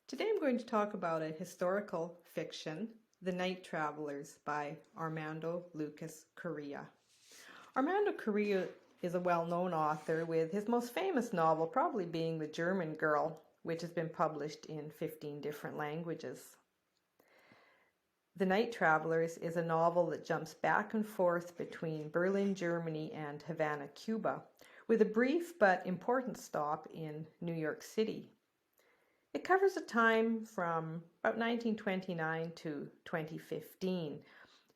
Today I'm going to talk about a historical fiction, The Night Travelers by Armando Lucas Correa. Armando Correa is a well-known author, with his most famous novel probably being The German Girl, which has been published in 15 different languages. The Night Travelers is a novel that jumps back and forth between Berlin, Germany and Havana, Cuba, with a brief but important stop in New York City. It covers a time from about 1929 to 2015.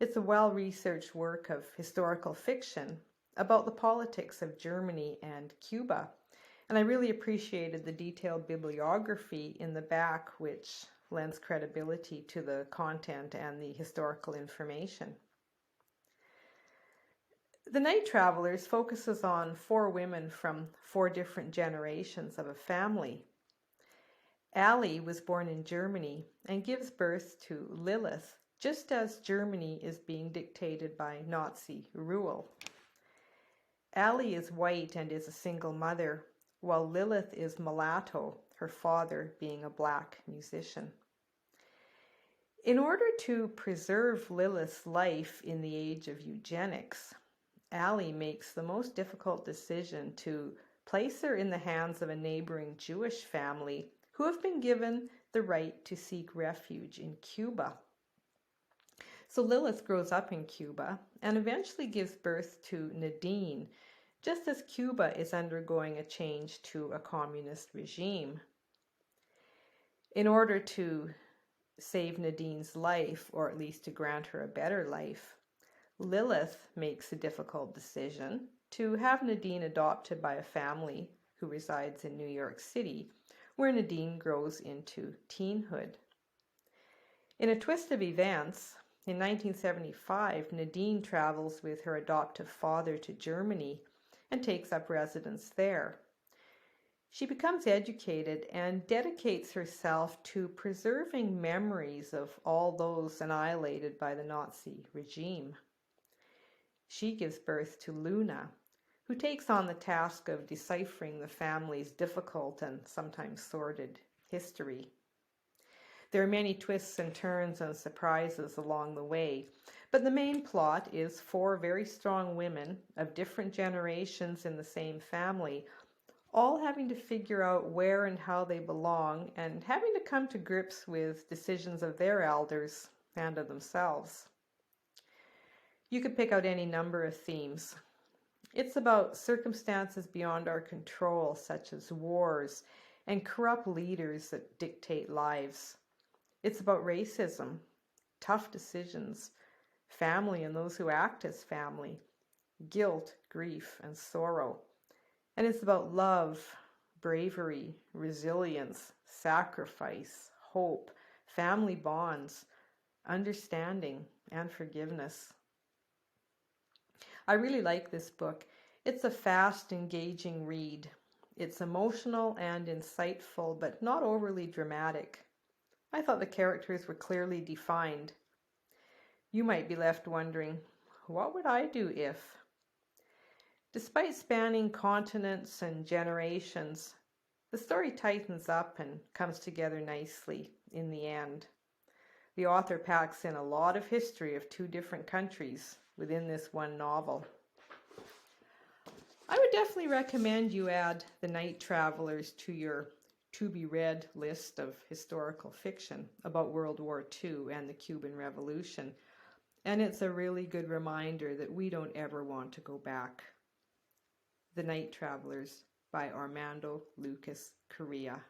It's a well-researched work of historical fiction about the politics of Germany and Cuba. And I really appreciated the detailed bibliography in the back, which lends credibility to the content and the historical information. The Night Travelers focuses on 4 women from 4 different generations of a family. Ali was born in Germany and gives birth to Lilith, just as Germany is being dictated by Nazi rule. Ali is white and is a single mother, while Lilith is mulatto, her father being a black musician. In order to preserve Lilith's life in the age of eugenics, Ali makes the most difficult decision to place her in the hands of a neighboring Jewish family who have been given the right to seek refuge in Cuba. So Lilith grows up in Cuba and eventually gives birth to Nadine, just as Cuba is undergoing a change to a communist regime. In order to save Nadine's life, or at least to grant her a better life, Lilith makes a difficult decision to have Nadine adopted by a family who resides in New York City, where Nadine grows into teenhood. In a twist of events, in 1975, Nadine travels with her adoptive father to Germany and takes up residence there. She becomes educated and dedicates herself to preserving memories of all those annihilated by the Nazi regime. She gives birth to Luna, who takes on the task of deciphering the family's difficult and sometimes sordid history. There are many twists and turns and surprises along the way, but the main plot is 4 very strong women of different generations in the same family, all having to figure out where and how they belong and having to come to grips with decisions of their elders and of themselves. You could pick out any number of themes. It's about circumstances beyond our control, such as wars and corrupt leaders that dictate lives. It's about racism, tough decisions, family and those who act as family, guilt, grief, and sorrow. And it's about love, bravery, resilience, sacrifice, hope, family bonds, understanding, and forgiveness. I really like this book. It's a fast, engaging read. It's emotional and insightful, but not overly dramatic. I thought the characters were clearly defined. You might be left wondering, what would I do if? Despite spanning continents and generations, the story tightens up and comes together nicely in the end. The author packs in a lot of history of 2 different countries within this one novel. I would definitely recommend you add The Night Travelers to your to-be-read list of historical fiction about World War II and the Cuban Revolution. And it's a really good reminder that we don't ever want to go back. The Night Travelers by Armando Lucas Correa.